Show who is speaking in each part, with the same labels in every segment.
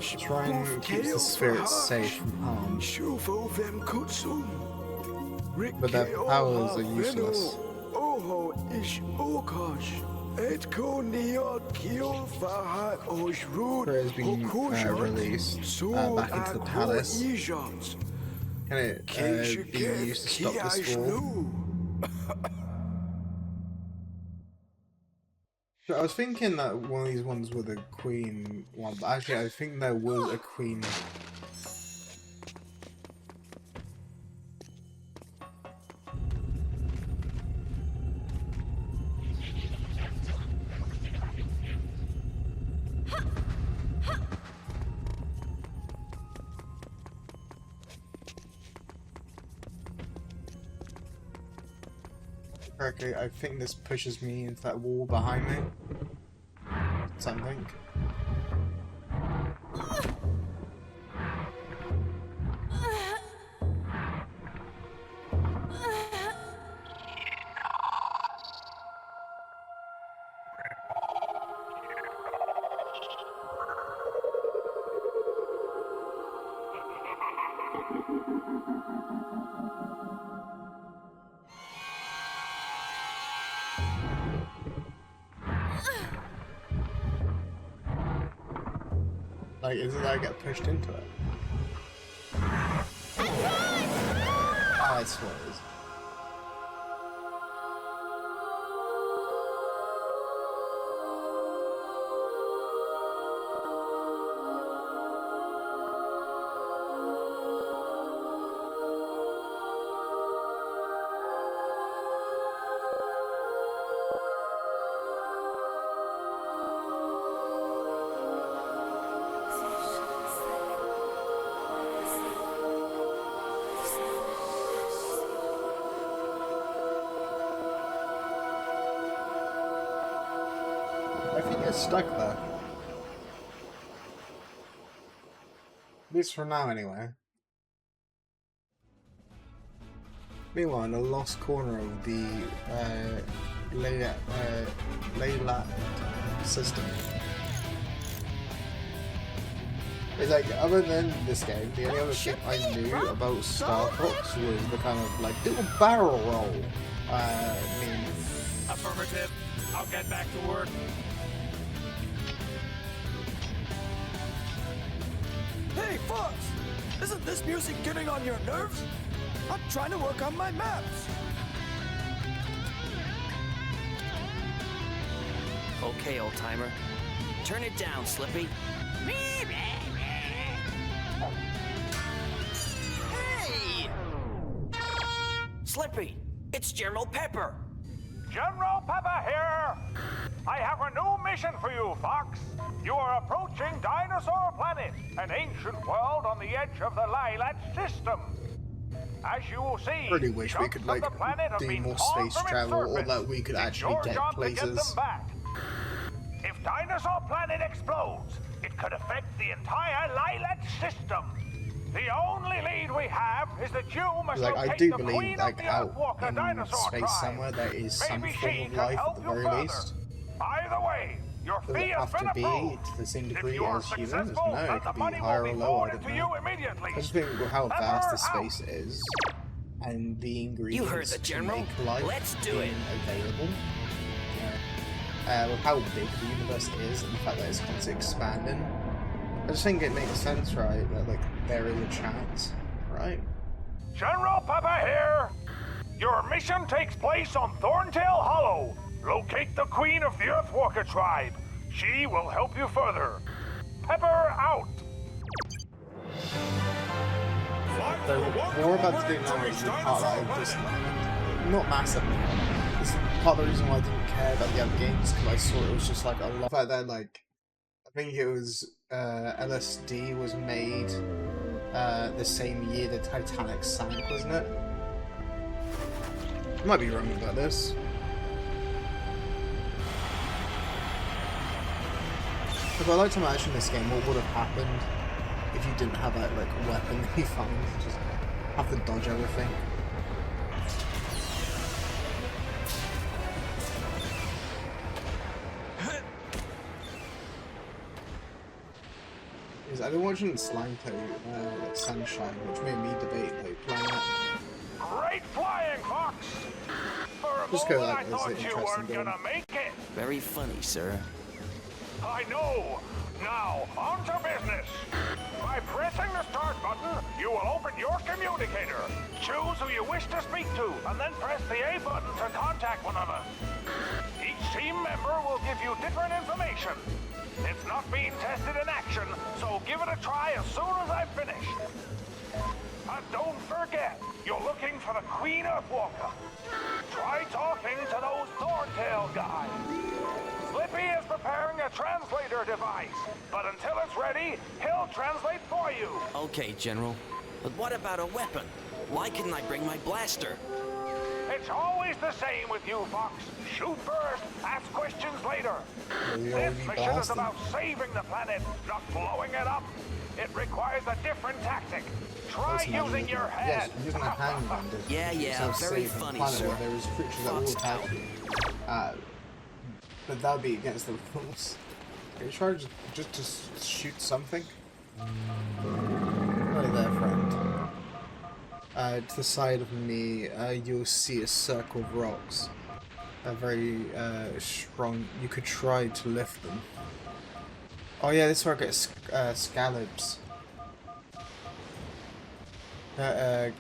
Speaker 1: Try and keep the spirits safe from harm, but their powers are useless. Spirit has been released back into the palace. Can it be used to stop this war? So I was thinking that one of these ones were the queen one, but actually I think there was a queen. Correctly, I think this pushes me into that wall behind me. Something. Like, is it that I get pushed into it? Oh, I swear it is. I think it's stuck there. At least for now, anyway. Meanwhile, in the lost corner of the Laylat system. It's like, other than this game, the only other thing I knew about Star Fox was the kind of like little barrel roll meme.
Speaker 2: Affirmative. I'll get back to work.
Speaker 3: Hey, Fox! Isn't this music getting on your nerves? I'm trying to work on my maps.
Speaker 4: Okay, old timer. Turn it down, Slippy. Hey! Slippy, it's General Pepper.
Speaker 2: General Pepper here! I have a new mission for you, Fox. You are approaching Dinosaur Planet, an ancient world on the edge of the Lilat system. As you will see,
Speaker 1: I really wish we could like do more space travel, or that we could actually get places.
Speaker 2: If Dinosaur Planet explodes, it could affect the entire Lilat system. The only lead we have is that you must
Speaker 1: Like,
Speaker 2: locate
Speaker 1: I do
Speaker 2: the
Speaker 1: believe,
Speaker 2: queen
Speaker 1: like,
Speaker 2: of the
Speaker 1: out
Speaker 2: Earthwalker
Speaker 1: in
Speaker 2: dinosaur
Speaker 1: space
Speaker 2: tribe.
Speaker 1: somewhere there is some
Speaker 2: Maybe
Speaker 1: form
Speaker 2: she
Speaker 1: of
Speaker 2: can
Speaker 1: life at
Speaker 2: help
Speaker 1: the
Speaker 2: you
Speaker 1: very
Speaker 2: further.
Speaker 1: least.
Speaker 2: Either way, your
Speaker 1: Does
Speaker 2: fee
Speaker 1: it
Speaker 2: has
Speaker 1: have
Speaker 2: been
Speaker 1: to be
Speaker 2: approved.
Speaker 1: to the same
Speaker 2: If
Speaker 1: degree
Speaker 2: you are
Speaker 1: as humans?
Speaker 2: successful,
Speaker 1: No,
Speaker 2: then
Speaker 1: it
Speaker 2: the
Speaker 1: could be
Speaker 2: money
Speaker 1: higher
Speaker 2: will
Speaker 1: or
Speaker 2: be
Speaker 1: lower, I
Speaker 2: forwarded
Speaker 1: don't
Speaker 2: to
Speaker 1: know.
Speaker 2: you immediately.
Speaker 1: I just think with how
Speaker 2: Pepper
Speaker 1: vast the
Speaker 2: out.
Speaker 1: space is, and the
Speaker 4: You
Speaker 1: ingredients
Speaker 4: heard the
Speaker 1: to
Speaker 4: General.
Speaker 1: make life
Speaker 4: Let's do
Speaker 1: being
Speaker 4: it.
Speaker 1: available, with how big the universe is, and the fact that it's constantly expanding, I just think it makes sense, right, that like there is a chance, right?
Speaker 2: General Pepper here. Your mission takes place on Thorntail Hollow. Locate the queen of the Earthwalker tribe. She will help you further. Pepper out.
Speaker 1: So what we're about to do now is the part that I just not massively. It's part of the reason why I didn't care about the other games, because I saw it was just like a lot. Like that, like I think it was LSD was made the same year the Titanic sank, wasn't it? I might be wrong about this. If I like to imagine this game, what would have happened if you didn't have that like weapon that you found? Just have to dodge everything. is I've been watching Slime like Sunshine, which made me debate like playing that.
Speaker 2: Great flying, Fox! For a
Speaker 1: Just 'cause,
Speaker 2: moment
Speaker 1: like,
Speaker 2: I
Speaker 1: it's an
Speaker 2: thought you
Speaker 1: interesting
Speaker 2: weren't
Speaker 1: game.
Speaker 2: gonna make it.
Speaker 4: Very funny, sir.
Speaker 2: I know. Now, on to business. By pressing the start button, you will open your communicator. Choose who you wish to speak to, and then press the A button to contact one of us. Each team member will give you different information. It's not being tested in action, so give it a try as soon as I've finished. And don't forget, you're looking for the Queen Earthwalker. Try talking to those Thorntail guys. Slippy is preparing a translator device, but until it's ready, he'll translate for you.
Speaker 4: Okay, General. But what about a weapon? Why couldn't I bring my blaster?
Speaker 2: It's always the same with you, Fox. Shoot first, ask questions later. This mission is about saving the planet, not blowing it up. It requires a different tactic. Try using your head.
Speaker 1: Yes, using a handgun.
Speaker 4: Yeah, very funny, sir.
Speaker 1: There was creatures that will attack you. But that would be against the rules. Are you trying just to shoot something? Right there, friend. To the side of me, you'll see a circle of rocks. Very strong. You could try to lift them. Oh yeah, this is where I get scallops. Yeah,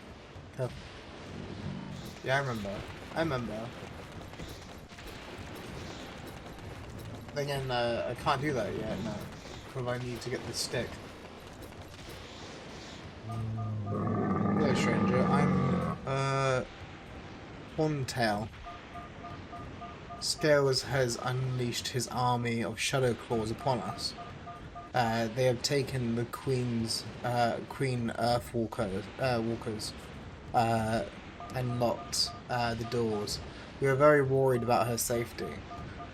Speaker 1: I remember. Again, I can't do that yet, no. Because I need to get the stick. Hello, stranger. I'm, Horntail. Scales has unleashed his army of Shadow Claws upon us. They have taken the Queen Earthwalkers, and locked the doors. We are very worried about her safety.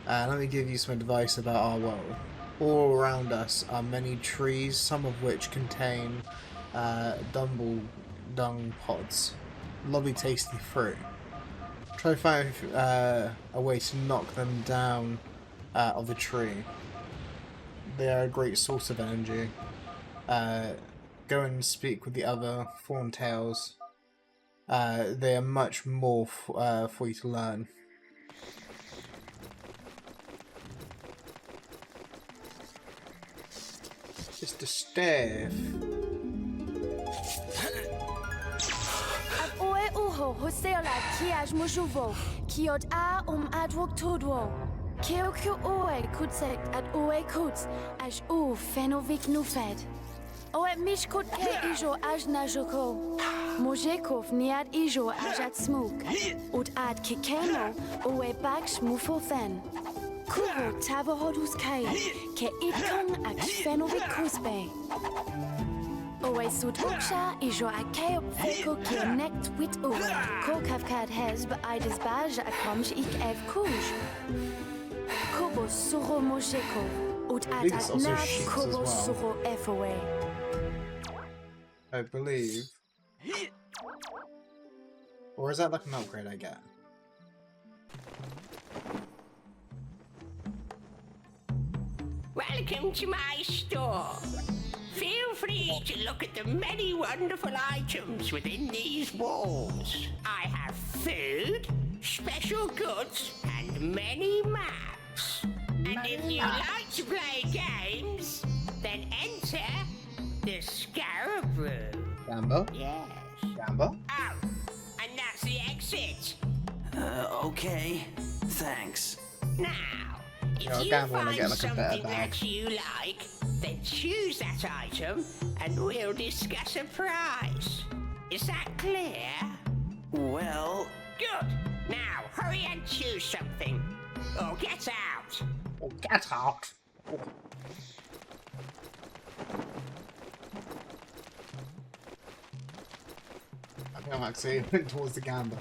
Speaker 1: Let me give you some advice about our world. All around us are many trees, some of which contain dung pods. Lovely tasty fruit. Try to find a way to knock them down of the tree. They are a great source of energy. Go and speak with the other Thorntails. They are much more for you to learn. Just a staff.
Speaker 5: Oe uho hosela kiaj mujuvo kiod a adwok tudwo. Kio oe kutsek at oe kuts aj u fenovik nufed. Oe mishkut ke ijo aj najoko. Mojekov niad ijo aj at smuk. Ut ad kikeno oe baksh mufofen. Kuho tavahodus kai ke itkong ak fenovik kusbe. Oe sut uksha ijo akeo feko connect with oe. Ko kavkad hezb ides baj akomj ik ev kuj. Kobo suro mojeko. Ut at nad kobo suro foe.
Speaker 1: I believe. Or is that like an upgrade I get?
Speaker 6: Welcome to my store. Feel free to look at the many wonderful items within these walls. I have food, special goods, and many maps. And if you like to play games, then enter the Scarab Room.
Speaker 1: Gambo?
Speaker 6: Yes.
Speaker 1: Gambo?
Speaker 6: Oh, and that's the exit.
Speaker 4: Okay. Thanks.
Speaker 6: Now, if
Speaker 1: Yeah,
Speaker 6: you
Speaker 1: gamble and I
Speaker 6: find
Speaker 1: get, like, a better
Speaker 6: something
Speaker 1: bag.
Speaker 6: that you like, then choose that item and we'll discuss a price. Is that clear?
Speaker 4: Well,
Speaker 6: Good. Now, hurry and choose something. Or get out.
Speaker 1: Oh, get out! Oh. I think I'm actually went towards the Gambo.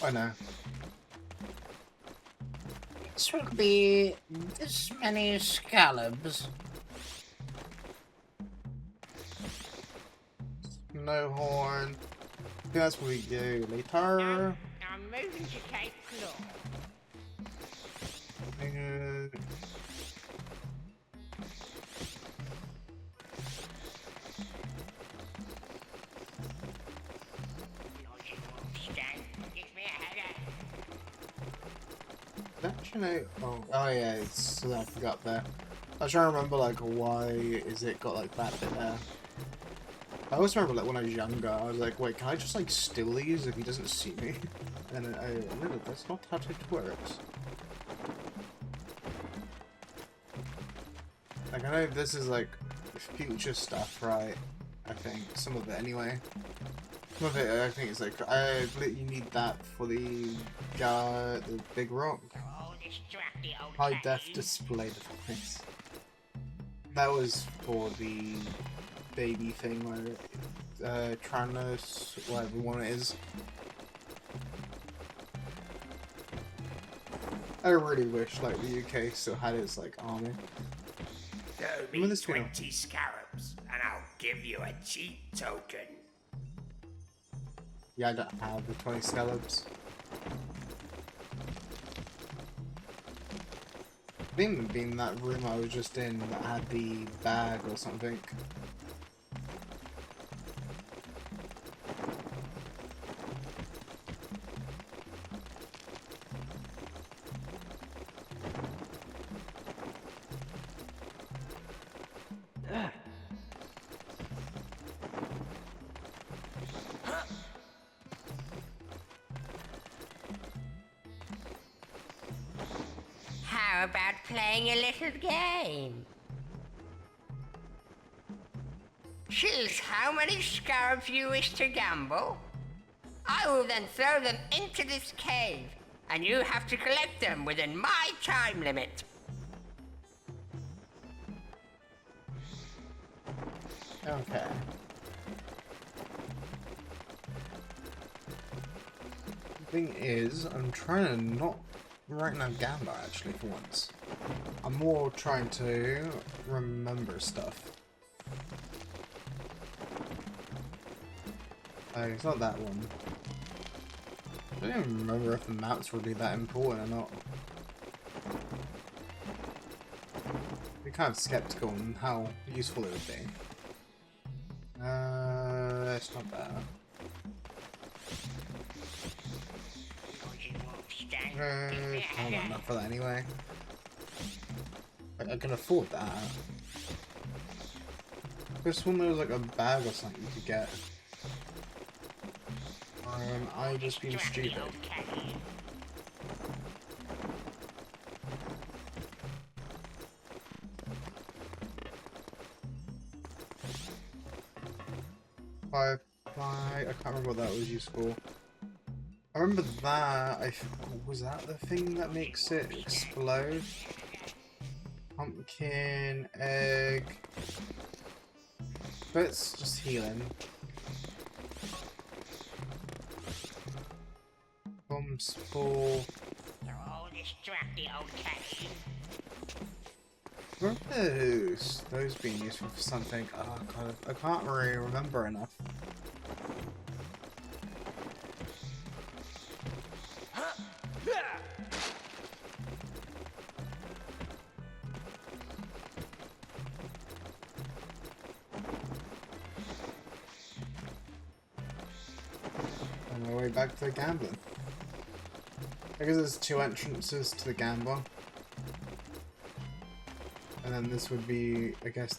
Speaker 1: Oh no. This will be this many scallops. No horn. I think that's what we do later.
Speaker 6: I'm moving to Cape Floor.
Speaker 1: Actually, oh yeah, it's I forgot there. I was trying to remember like why is it got like that bit there. I always remember like when I was younger, I was like, wait, can I just like steal these if he doesn't see me? And then no, that's not how it works. Like I know this is like future stuff, right? I think some of it anyway. Some of it I think it's like you need that for the big rock. High def display device. That was for the baby thing where Tranos, whatever one it is. I really wish like the UK still had its like army.
Speaker 6: Show me 20 scarabs, and I'll give you a cheat token.
Speaker 1: Yeah, I don't have the 20 scallops. I think it'd been that room I was just in that had the bag or something.
Speaker 6: How about playing a little game? Choose how many scarabs you wish to gamble. I will then throw them into this cave, and you have to collect them within my time limit.
Speaker 1: Okay. The thing is, I'm trying to not right now gamble actually for once. I'm more trying to remember stuff. It's not that one. I don't even remember if the map's really that important or not. I'm kind of skeptical on how useful it would be. It's not bad. I don't want enough for that anyway. I can afford that. This one there was like a bag or something you could get. I just been stupid. I can't remember what that was useful. I remember that. Was that the thing that makes it explode? Pumpkin, egg. But it's just healing. Bomb spore.
Speaker 6: You're all distracted, okay?
Speaker 1: Where are those being useful for something? Oh god, I can't really remember enough. On my way back to the gambling. I guess there's two entrances to the gambler. And then this would be, I guess...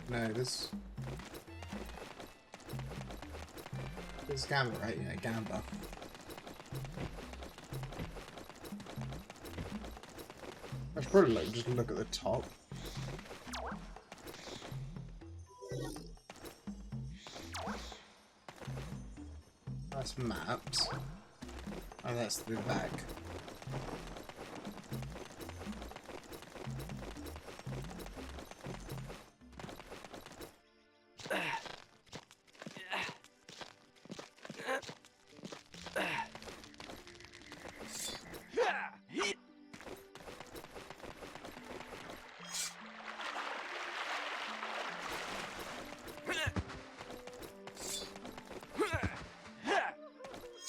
Speaker 1: No, this... This is gambler, right? Yeah, gambler. I should probably like, just look at the top. That's maps. Oh, that's the back.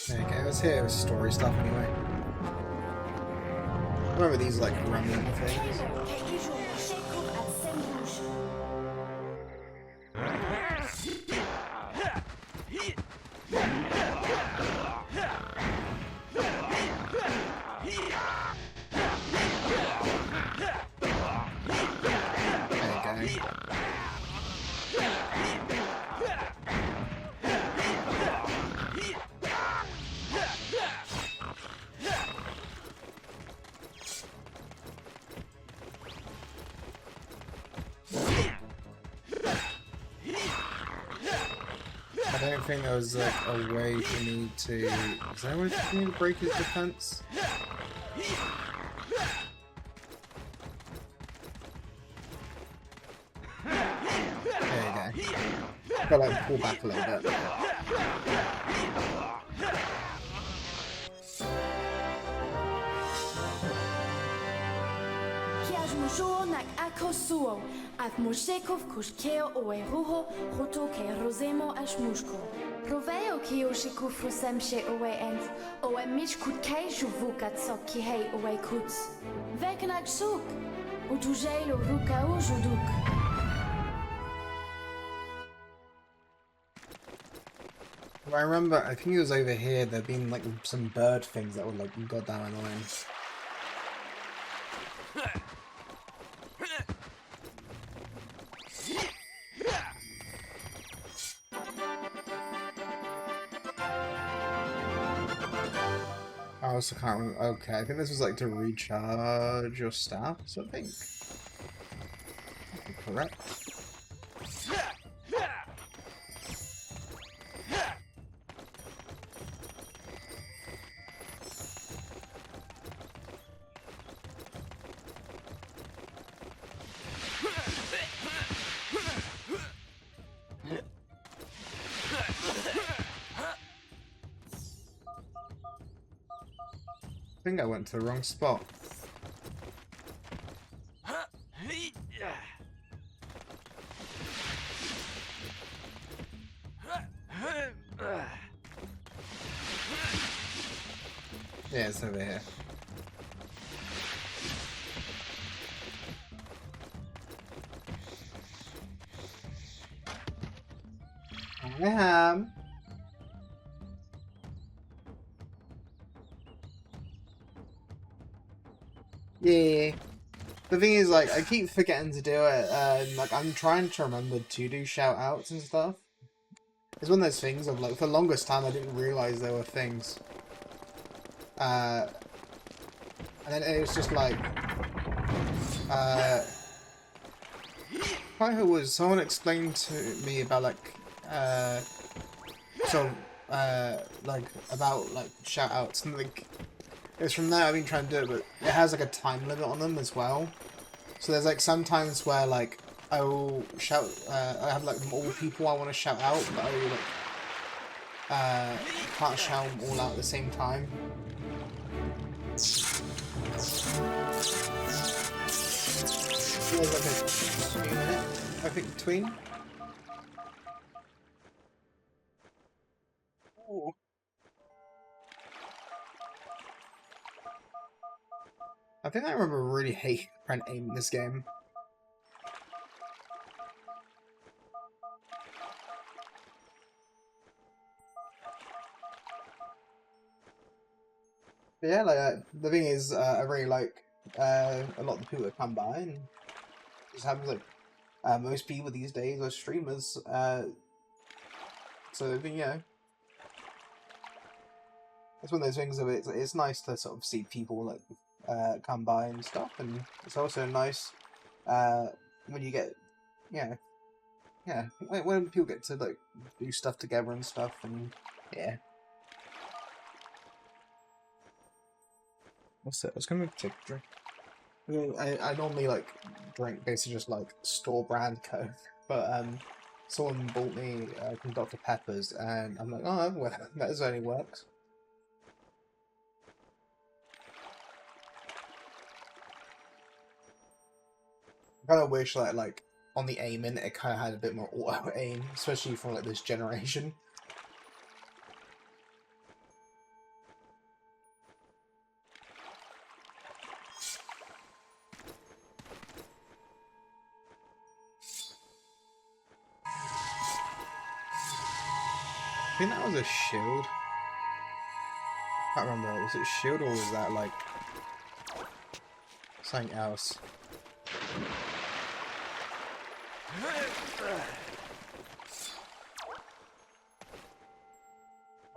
Speaker 1: There you go, let's hear story stuff anyway. Remember these like remnant things? annoying. I don't think there was like a way for me to. Is there a way for me to break his defense? There you go. Gotta like pull back a little bit.
Speaker 5: Nak akosuo, at mushekov kushkeo oe ruho, roto ke rosemo ash mushko. Proveo ki oshiku frusem she oe ent, oe mich kut kei juvukat sok ki hei oe kuts. Vekenak suk, utujelo ruka o juduk.
Speaker 1: I remember, I think it was over here, there'd been like some bird things that were like goddamn annoying. I also can't remember. Okay, I think this was like to recharge your staff or something. Correct. I think I went to the wrong spot. Yeah, it's over here. I am. Yeah. The thing is, like, I keep forgetting to do it, and, like, I'm trying to remember to do shout-outs and stuff. It's one of those things of, like, for the longest time I didn't realise there were things. And then it was just, like, who was, someone explained to me about, like, like, about, like, shout-outs, and, like, it's from there I've been trying to do it, but it has like a time limit on them as well. So there's like some times where like I will shout, I have like more people I want to shout out, but I like can't shout them all out at the same time. There's like a 2-minute, I think, between. Ooh. I think I remember really hate trying to aim this game. But yeah, like the thing is, I really like a lot of the people that come by, and it just happens like most people these days are streamers. So I think, yeah, it's one of those things of it's nice to sort of see people like come by and stuff, and it's also nice when you get yeah when people get to like do stuff together and stuff, and yeah. What's it? I was gonna take a drink. I normally like drink basically just like store brand Coke, but someone bought me some Dr. Peppers, and I'm like, oh well, that only works. I kind of wish that, like, on the aiming, it kind of had a bit more auto aim, especially from like this generation. I think that was a shield. I can't remember. Was it a shield or was that like something else?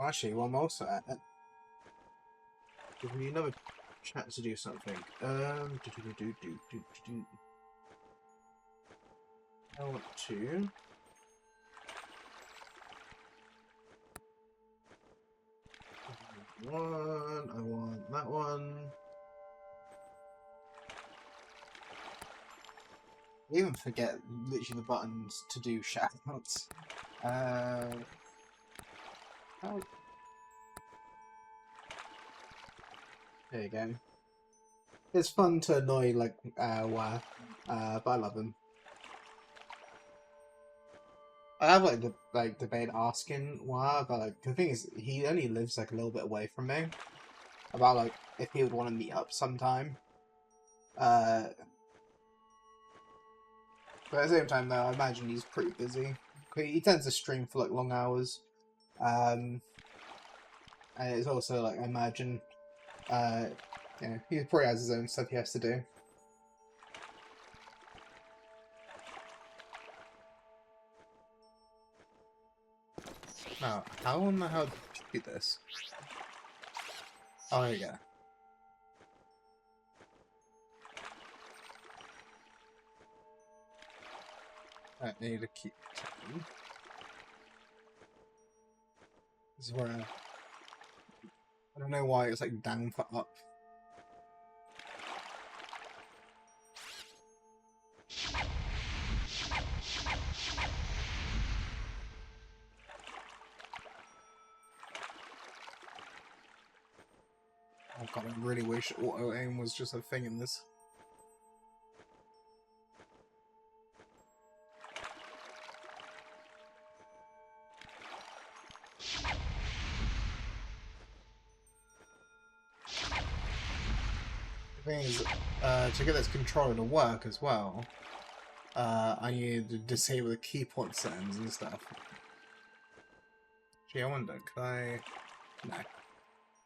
Speaker 1: Actually, one more set. Give me another chance to do something. I want to. One. I want that one. I even forget literally the buttons to do shoutouts. How? There you go. It's fun to annoy like Wah, but I love him. I have like the debate asking Wah, but like the thing is he only lives like a little bit away from me. About like if he would want to meet up sometime. But at the same time, though, I imagine he's pretty busy. He tends to stream for like long hours, and it's also like I imagine, yeah, he probably has his own stuff he has to do. Now, how in the hell did you do this? Oh, there you go. I need to keep checking. This is where I don't know why it's like down for up. Oh god, I really wish auto aim was just a thing in this. The thing is, to get this controller to work as well, I need to disable the key point settings and stuff. Gee, I wonder, could I... No. I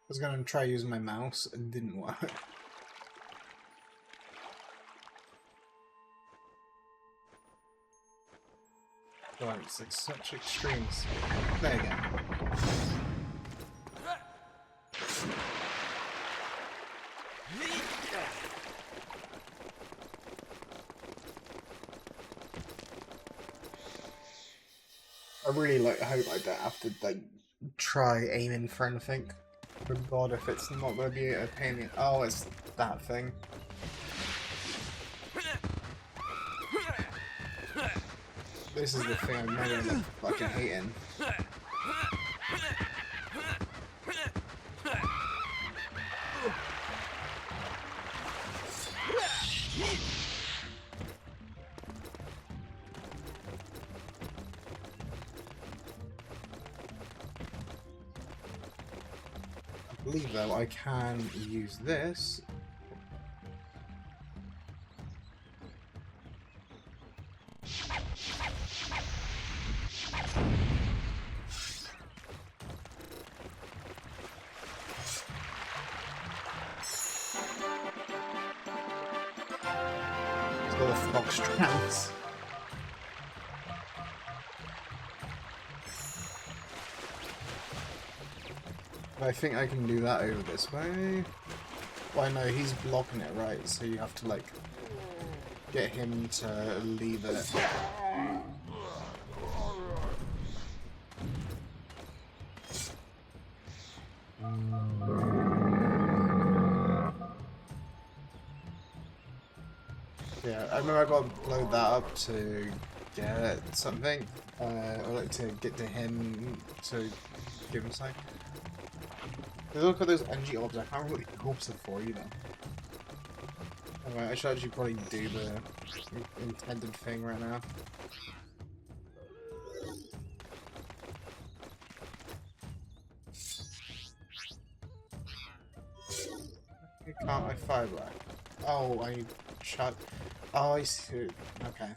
Speaker 1: was gonna try using my mouse, it didn't work. God, it's like such extremes. There you go. I really hope I don't have to try aiming for anything. Good god, if it's not gonna be a pain in... Oh, it's that thing. This is the thing I'm never gonna fucking hating. I believe though I can use this. It's got a fox trance. I think I can do that over this way. Well, no, he's blocking it, right? So you have to, like, get him to leave it. Yeah, I remember I got to load that up to get something. Or like to get to him to give him something. Look at those NG orbs, I can't remember what the orbs are for either. Alright, I should actually probably do the intended thing right now. You can't, I fire black. Oh, I shot. Oh, I see. Okay.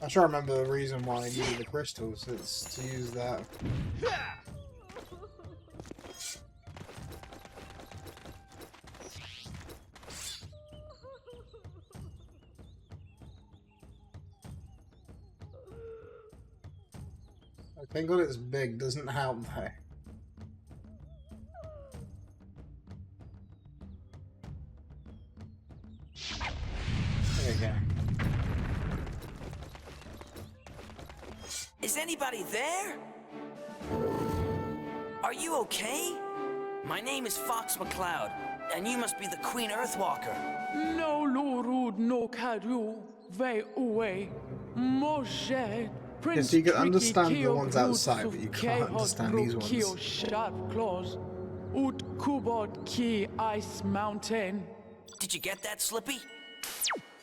Speaker 1: I'm sure I remember the reason why I needed the crystals. It's to use that. Thank God it's big, doesn't help though. There you go.
Speaker 4: Is anybody there? Are you okay? My name is Fox McCloud, and you must be the Queen Earthwalker.
Speaker 7: No lorud no kadu, ve uwe, moje.
Speaker 1: Yes, you can understand the ones outside, but you can't understand these ones.
Speaker 7: Sharp claws, ut kubod ki ice mountain.
Speaker 4: Did you get that, Slippy?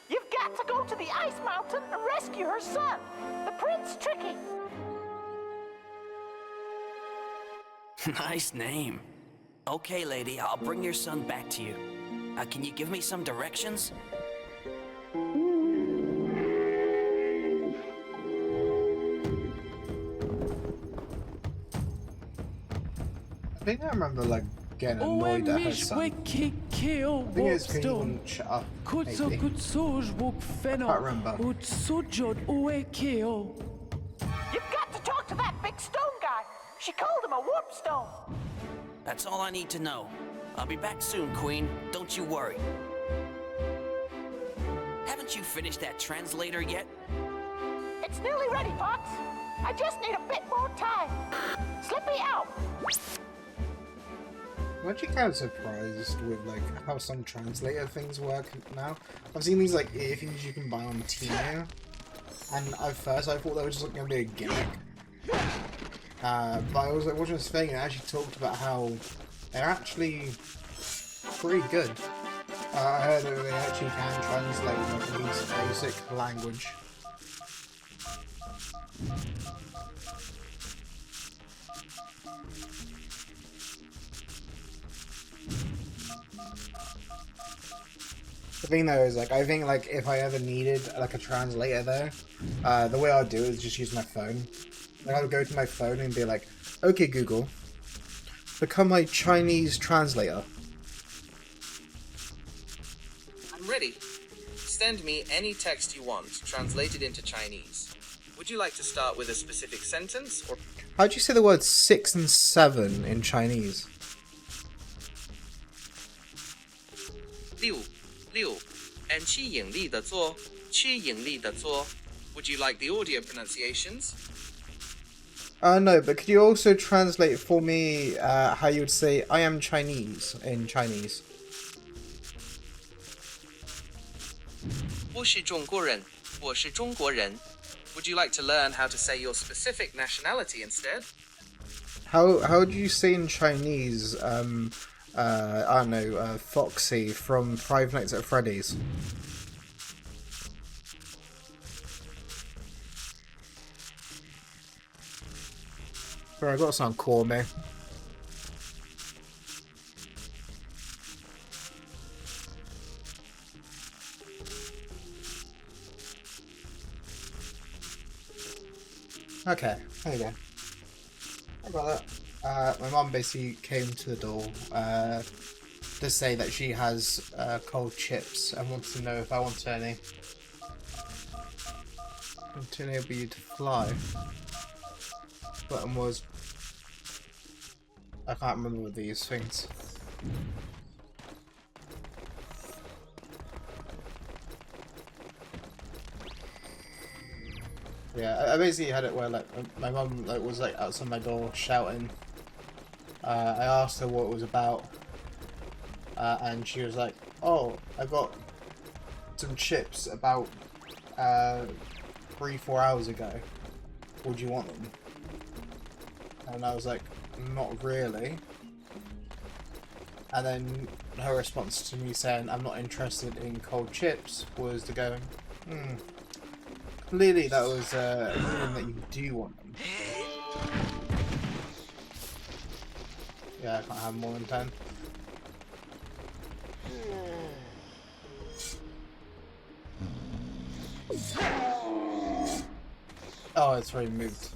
Speaker 8: You've got to go to the Ice Mountain and rescue her son, the Prince Tricky.
Speaker 4: Nice name. Okay, lady, I'll bring your son back to you. Can you give me some directions?
Speaker 1: I think I remember like getting annoyed at her son. I think it's because he wouldn't shut up. Maybe. I can't remember.
Speaker 8: You've got to talk to that big stone guy. She called him a warp stone.
Speaker 4: That's all I need to know. I'll be back soon, Queen. Don't you worry. Haven't you finished that translator yet?
Speaker 8: It's nearly ready, Fox. I just need a bit more time. Slippy out.
Speaker 1: I'm actually kind of surprised with like how some translator things work now. I've seen these like earphones you can buy on Temu, and at first I thought they were just like, going to be a gimmick. But I was like watching this thing and it actually talked about how they're actually pretty good. I heard that they actually can translate like at least basic language. The thing though is like I think like if I ever needed like a translator though, the way I'd do it is just use my phone. Like I would go to my phone and be like, okay Google, become my Chinese translator.
Speaker 9: I'm ready. Send me any text you want, translated into Chinese. Would you like to start with a specific sentence or...
Speaker 1: How do you say the words 6 and 7 in Chinese?
Speaker 9: 六 and 七引力的做 Would you like the audio pronunciations?
Speaker 1: No, but could you also translate for me how you would say I am Chinese in Chinese?
Speaker 9: 我是中国人 Would you like to learn how to say your specific nationality instead?
Speaker 1: How do you say in Chinese, I don't know, Foxy from Five Nights at Freddy's? Bro, I got some call me. Okay, there you go. I got that. My mum basically came to the door to say that she has cold chips and wants to know if I want any. And to enable you to fly. Button was... I can't remember these things. Yeah, I basically had it where like my mum like was like outside my door shouting. I asked her what it was about, and she was like, "Oh, I got some chips about 3-4 hours ago. Would you want them?" And I was like, "Not really." And then her response to me saying, "I'm not interested in cold chips," was to go, clearly that was a meaning that you do want them. Yeah, I can't have more than 10. Oh, it's already moved.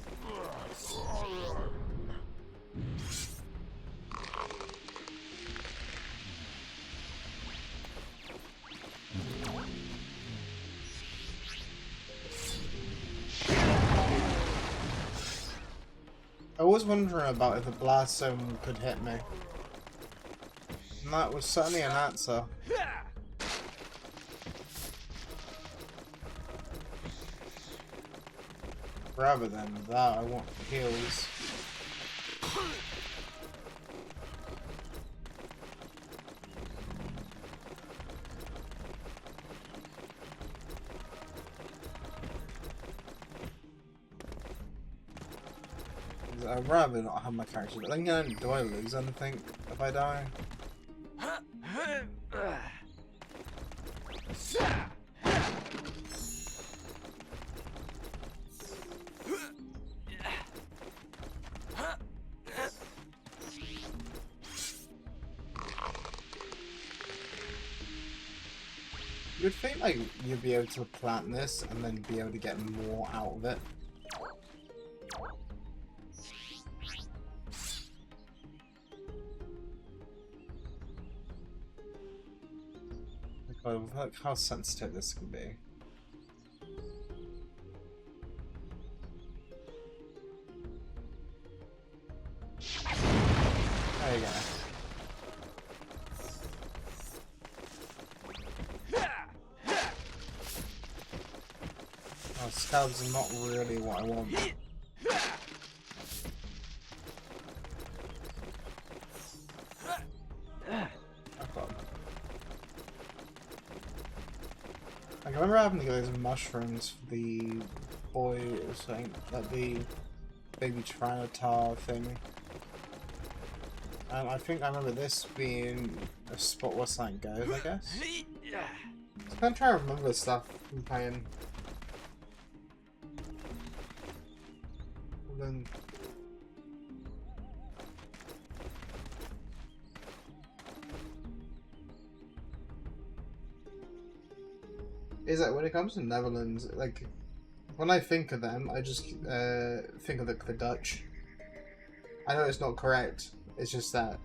Speaker 1: was wondering about if the blast zone could hit me. And that was certainly an answer. Rather than that, I want heals. I'd rather not have my character. I think do I lose anything if I die? You'd think like you'd be able to plant this and then be able to get more out of it. Look how sensitive this can be. There you go. Oh, scabs are not really what I want. I remember having to get those mushrooms for the boy or something, like the baby Trinotar thing. And I think I remember this being a spot where something goes, I guess. I'm kind of trying to remember stuff from playing. And then is that when it comes to Netherlands, like when I think of them, I just think of the Dutch. I know it's not correct. It's just that.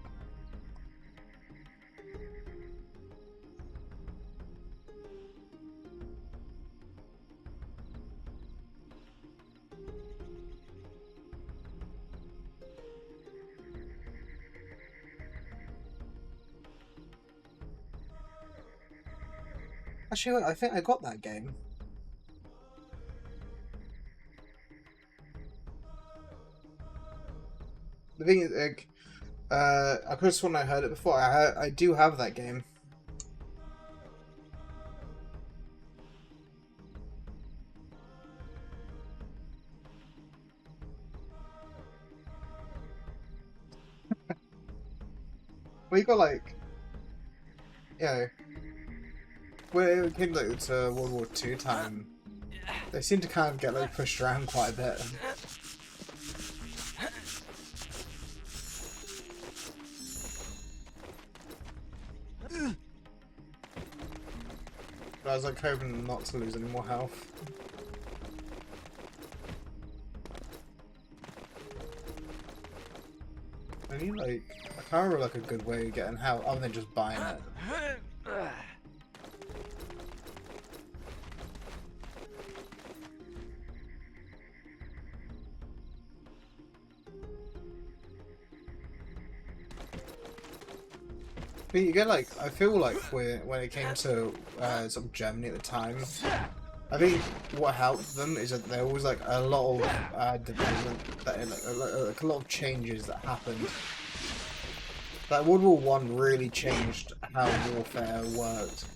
Speaker 1: Actually, I think I got that game. The thing is, like, I could have sworn I heard it before. I do have that game. We got like, when it came like to World War II time, they seem to kind of get like pushed around quite a bit. But I was like hoping not to lose any more health. I need like, I can't remember like a good way of getting health other than just buying it. But you get like, I feel like when it came to sort of Germany at the time, I think what helped them is that there was like a lot of development, that like a lot of changes that happened. Like World War I really changed how warfare worked.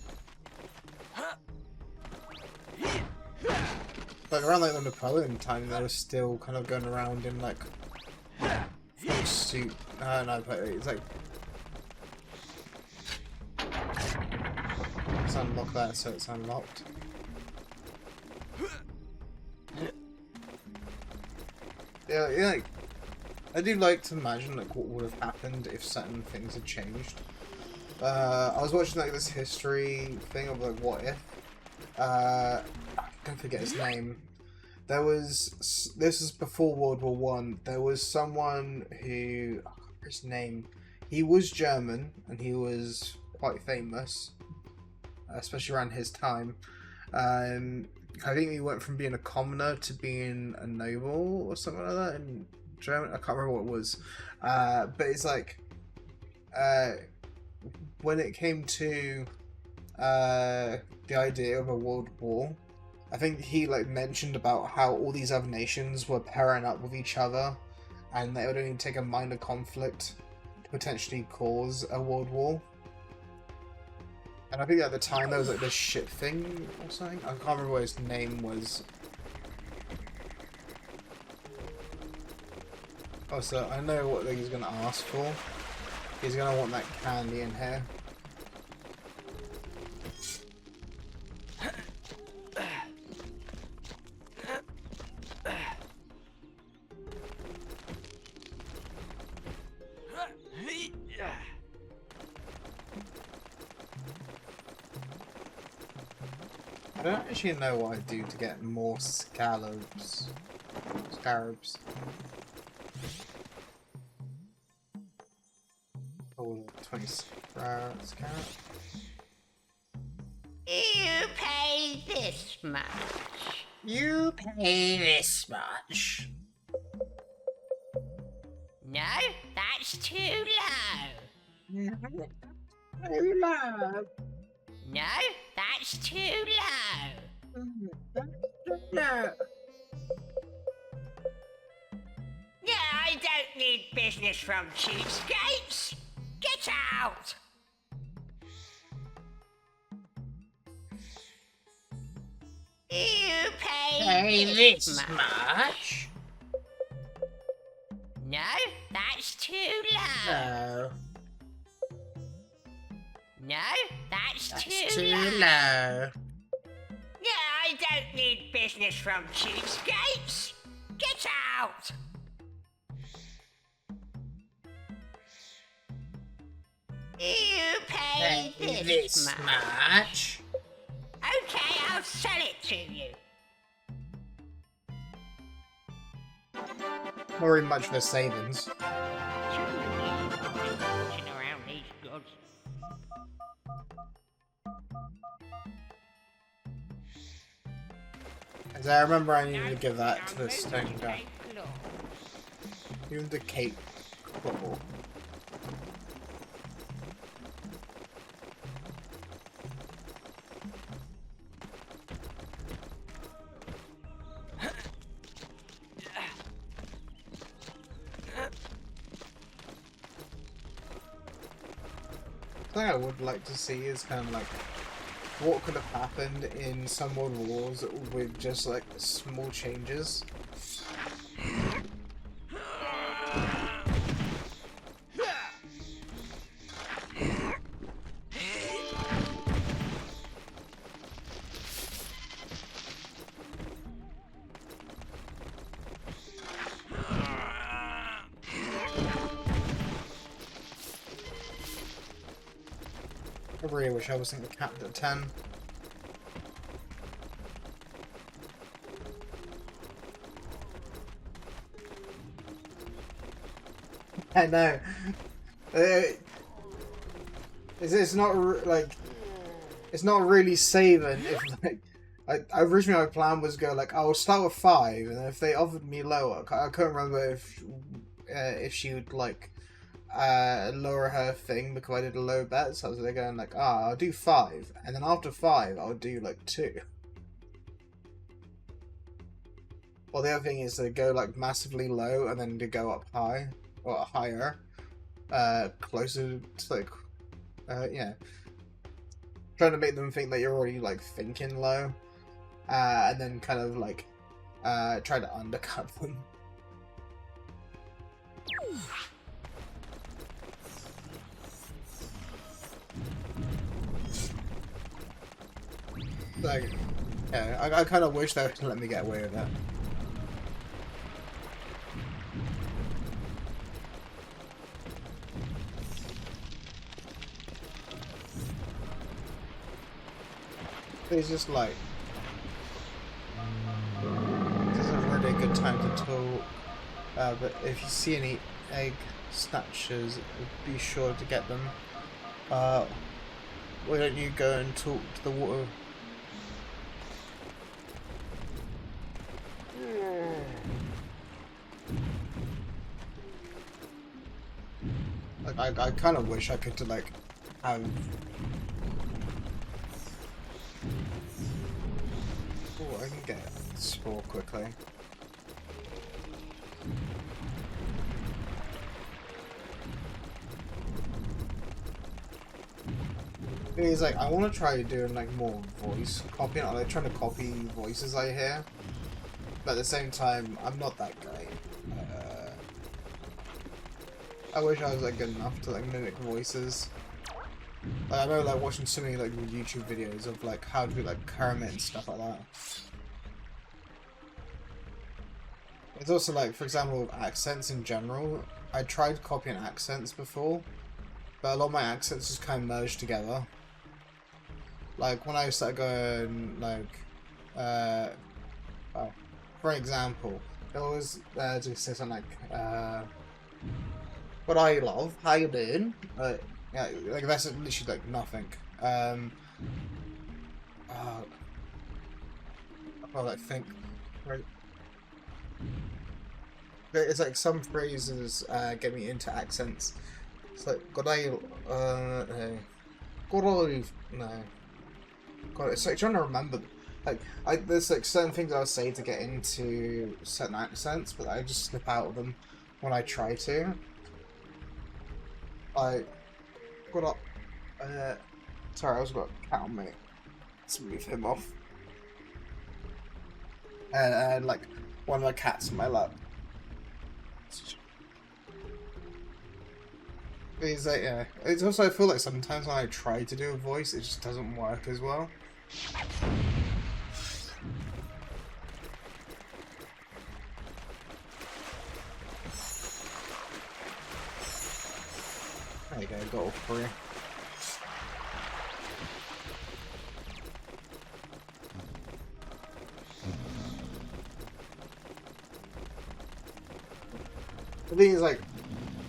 Speaker 1: Like around like the Napoleon time, they were still kind of going around in like full suit. No, it's like. Let's unlock that so it's unlocked. Yeah, like I do like to imagine like what would have happened if certain things had changed. I was watching like this history thing of like what if. I don't forget his name. There was this is before World War One. There was someone who his name. He was German and he was quite famous, especially around his time. I think he went from being a commoner to being a noble or something like that in German. I can't remember what it was, but it's like when it came to the idea of a world war, I think he like mentioned about how all these other nations were pairing up with each other, and that it would only take a minor conflict to potentially cause a world war. And I think at the time there was like this ship thing or something. I can't remember what his name was. Oh, so I know what he's gonna ask for. He's gonna want that candy in here. I don't actually know what I do to get more scallops. Scarabs. Oh, 20 scarabs.
Speaker 6: You pay this much.
Speaker 1: You pay this much.
Speaker 6: No, that's too low.
Speaker 1: No, too low.
Speaker 6: No, that's too low.
Speaker 1: No.
Speaker 6: Yeah, I don't need business from cheapskates. Get out! You pay this much. No, that's too low.
Speaker 1: No.
Speaker 6: No, that's too
Speaker 1: low.
Speaker 6: Yeah, I don't need business from cheapskates. Get out! You pay this much. Okay, I'll sell it to you.
Speaker 1: Not very much for savings.
Speaker 6: Around these goods.
Speaker 1: As I remember, I needed to give that to the stone guy. Even the cape claw. Thing I would like to see is kind of like what could have happened in some World Wars with just like small changes. I really wish I wasn't capped at 10. I know. It's not like it's not really saving if like originally my plan was go like I'll start with 5 and if they offered me lower, I couldn't remember if she would like lower her thing because I did a low bet, so I was like going like I'll do 5 and then after 5 I'll do like 2. Well, the other thing is to go like massively low and then to go up high or higher, closer to like yeah, trying to make them think that you're already like thinking low, and then kind of like try to undercut them. Like, yeah, I kind of wish they would let me get away with that. It's just like, this isn't really a good time to talk, but if you see any egg snatchers, be sure to get them. Why don't you go and talk to the water? I kind of wish I could like have. Oh, I can get spore quickly. It's like I want to try doing like more voice copying, like trying to copy voices I hear, but at the same time I'm not that great. I wish I was like good enough to like mimic voices. Like, I know like watching so many like YouTube videos of like how to do like Kermit and stuff like that. It's also like, for example, with accents in general. I tried copying accents before, but a lot of my accents just kind of merged together. Like when I started going like, well, for example, it was just say something like, "What are you, love? How you doing?" Yeah, like that's literally like nothing. I like think, right? It's like some phrases get me into accents. It's like "good day," no. "Good day," no. God, it's like trying to remember. Like there's like certain things I'll say to get into certain accents, but I just slip out of them when I try to. Like, "Good up." Sorry, I was got a cat on me. Let's move him off. And like one of my cats in my lap. It's like, yeah. It's also, I feel like sometimes when I try to do a voice, it just doesn't work as well. There you go, got all three. The thing is, like,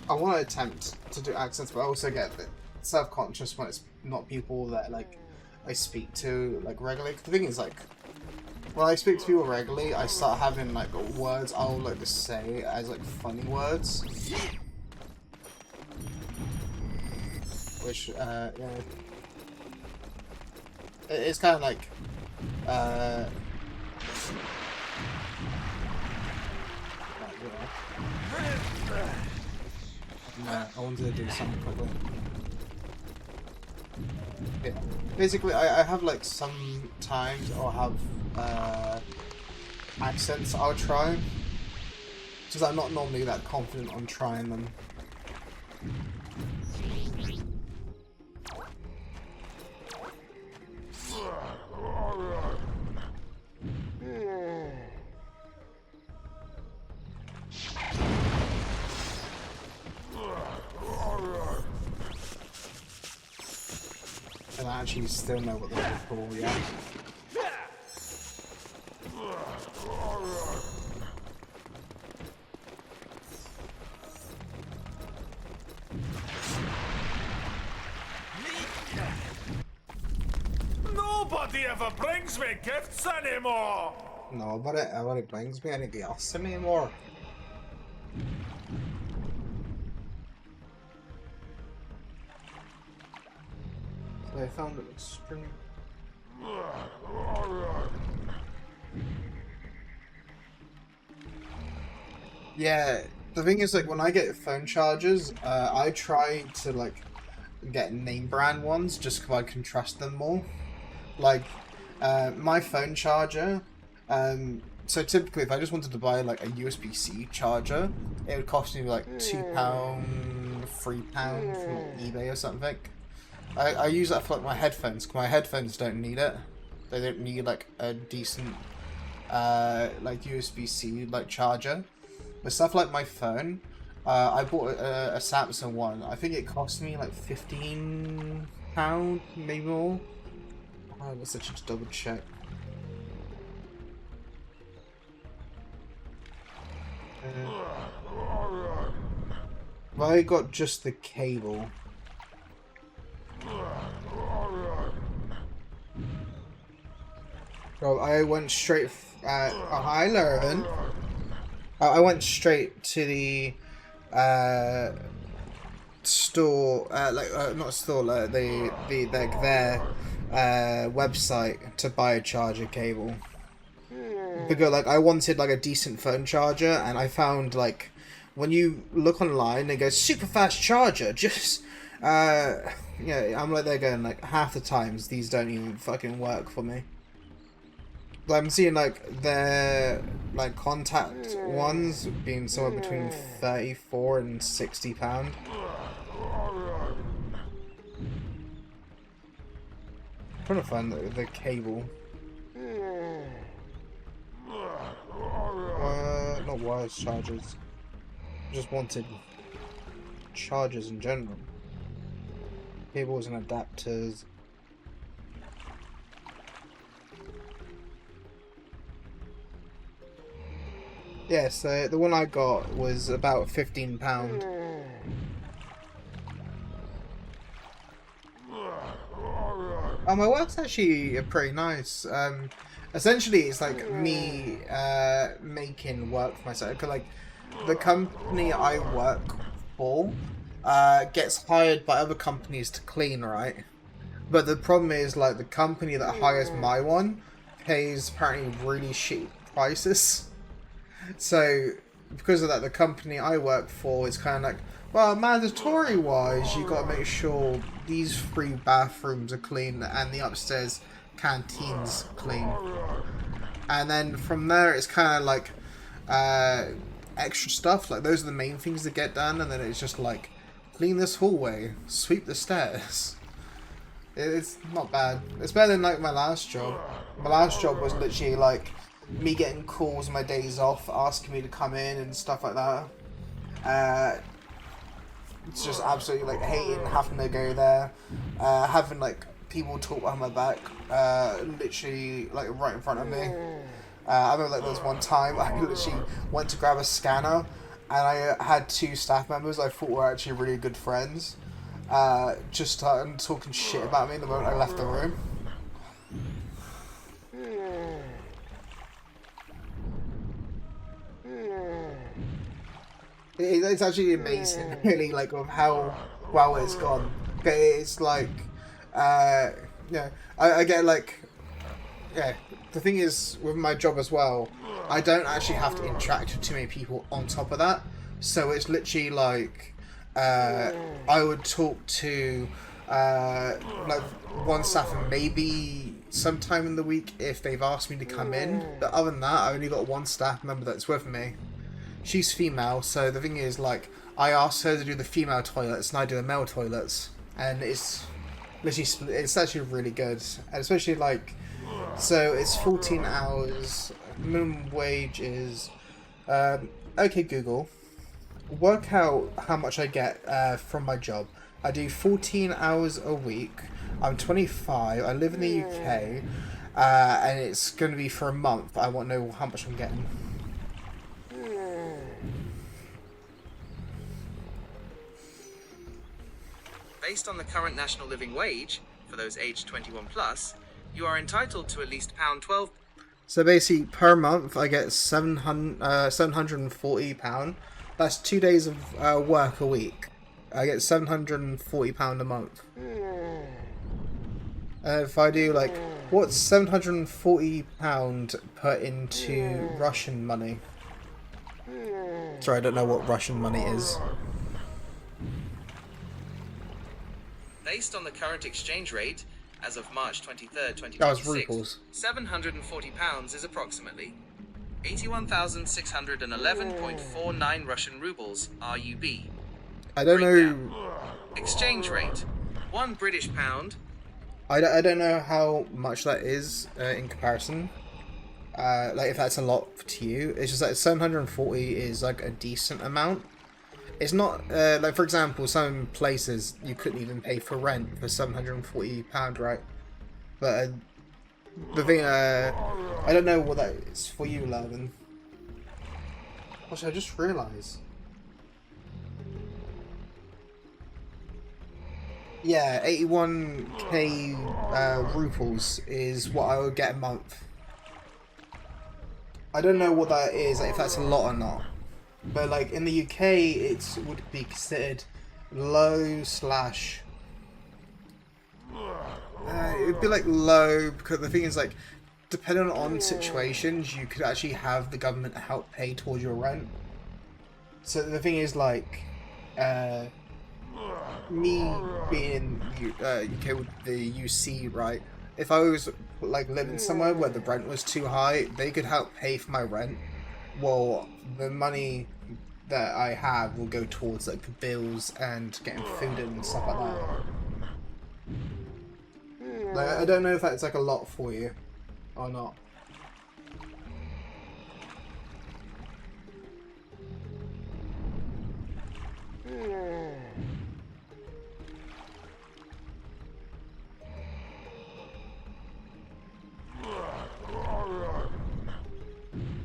Speaker 1: I want to attempt to do accents, but I also get a bit self-conscious when it's not people that, like, I speak to, like, regularly. 'Cause the thing is, like, when I speak to people regularly, I start having, like, words I'll, like, to say as, like, funny words. Which, yeah. It's kind of like, no, I wanted to do something quickly. Yeah. Basically, I have like some times I'll have accents I'll try, because I'm not normally that confident on trying them. And I actually still know what they're called, yeah.
Speaker 2: Nobody ever brings me gifts anymore!
Speaker 1: Nobody ever brings me any gifts anymore. So I found it extreme. Yeah, the thing is, like, when I get phone chargers, I try to, like, get name brand ones just because I can trust them more. Like, my phone charger, so typically if I just wanted to buy, like, a USB-C charger, it would cost me, like, £2, £3 from like, eBay or something. I use that for, like, my headphones, because my headphones don't need it. They don't need, like, a decent, like, USB-C, like, charger. But stuff like my phone, I bought a Samsung one. I think it cost me like £15, maybe more. Oh, let's just double check. I got just the cable. So I went straight. Hi, Lauren. I went straight to the store, not store, like their website to buy a charger cable. Because like I wanted like a decent phone charger, and I found like when you look online it goes super fast charger, just yeah, I'm like they're going like half the times these don't even fucking work for me. I'm seeing like their like contact ones being somewhere between £34 and £60. I'm trying to find the cable. Not wires, chargers. Just wanted chargers in general. Cables and adapters. Yeah, so the one I got was about £15. My work's actually pretty nice. Essentially, it's like me making work for myself. 'Cause, like, the company I work for gets hired by other companies to clean, right? But the problem is, like, the company that hires my one pays apparently really shitty prices. So, because of that, the company I work for is kind of like, well, mandatory-wise, you got to make sure these 3 bathrooms are clean and the upstairs canteens clean. And then from there, it's kind of like extra stuff. Like, those are the main things that get done, and then it's just like, clean this hallway, sweep the stairs. It's not bad. It's better than like my last job. My last job was literally like me getting calls on my days off asking me to come in and stuff like that. It's just absolutely like hating having to go there, having like people talk behind my back, literally like right in front of me. I remember like there was one time I literally went to grab a scanner, and I had 2 staff members I thought were actually really good friends, just started talking shit about me the moment I left the room. It's actually amazing, really, like, of how well it's gone. It's like, yeah, I get, like, yeah, the thing is, with my job as well, I don't actually have to interact with too many people on top of that, so it's literally, like, I would talk to, like, one staff maybe sometime in the week if they've asked me to come in, but other than that, I only got 1 staff member that's with me. She's female, so the thing is, like, I asked her to do the female toilets and I do the male toilets, and it's literally, it's actually really good, and especially like, so it's 14 hours, minimum wage is, okay Google, work out how much I get from my job. I do 14 hours a week, I'm 25, I live in the UK, and it's going to be for a month. I want to know how much I'm getting.
Speaker 9: Based on the current national living wage, for those aged 21 plus, you are entitled to at least £12.
Speaker 1: So basically, per month, I get £740. That's 2 days of work a week. I get £740 a month. If I do, like, what's £740 put into Russian money? Sorry, I don't know what Russian money is.
Speaker 9: Based on the current exchange rate, as of March 23rd, 2026, £740 is approximately 81,611.49 Russian rubles, RUB.
Speaker 1: I don't know.
Speaker 9: Exchange rate, 1 British pound.
Speaker 1: I don't know how much that is in comparison. Like, if that's a lot to you. It's just like 740 is like a decent amount. It's not, like, for example, some places you couldn't even pay for rent for £740, right? But the thing, I don't know what that is for you, Lavin. Actually, I just realised. Yeah, 81k rubles is what I would get a month. I don't know what that is, like, if that's a lot or not. But like in the UK, it would be considered low slash. It'd be like low because the thing is like, depending on situations, you could actually have the government help pay towards your rent. So the thing is like, me being UK with the UC, right? If I was like living somewhere where the rent was too high, they could help pay for my rent. Well, the money that I have will go towards like the bills and getting food and stuff like that. Like, I don't know if that's like a lot for you or not.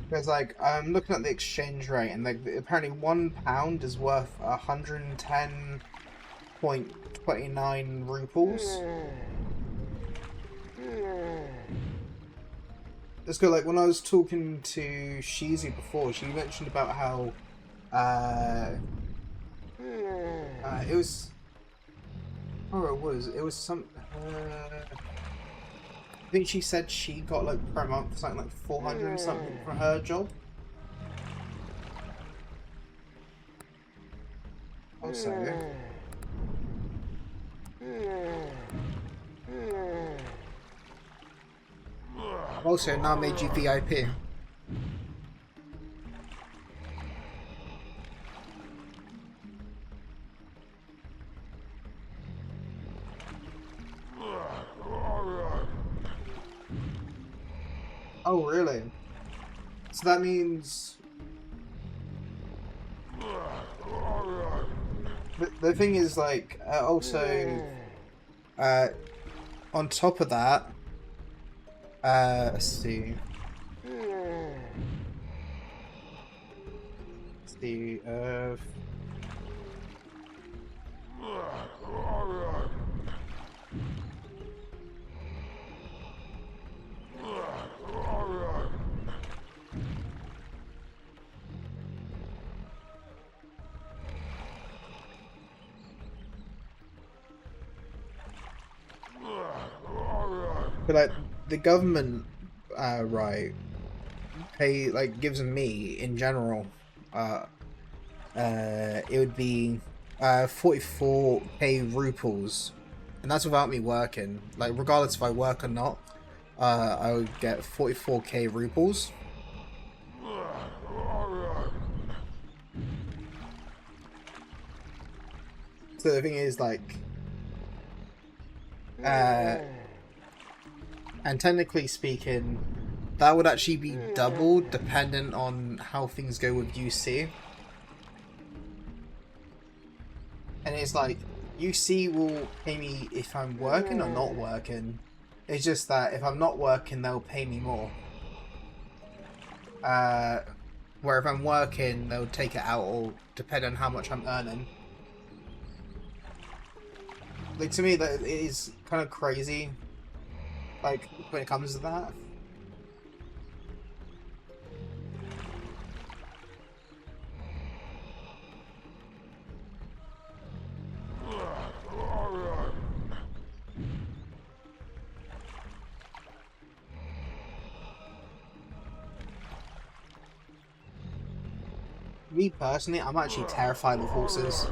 Speaker 1: Because like I'm looking at the exchange rate, and like apparently £1 is worth 110.29 rupees. Let's go. Like when I was talking to Shizu before, she mentioned about how it was. Oh, it was some. I think she said she got like per month something like 400 and something for her job. Also, now made you VIP. Oh, really? So that means... The thing is, like, also, on top of that, let's see. Let's see, but like the government, right, pay like gives me in general, it would be 44k rupees, and that's without me working. Like regardless if I work or not, I would get 44k rupees. So the thing is like, and technically speaking, that would actually be doubled dependent on how things go with UC. And it's like, UC will pay me if I'm working or not working. It's just that if I'm not working, they'll pay me more. Where if I'm working, they'll take it out, or depend on how much I'm earning. Like, to me, that is kind of crazy. Like, when it comes to that. Me personally, I'm actually terrified of horses.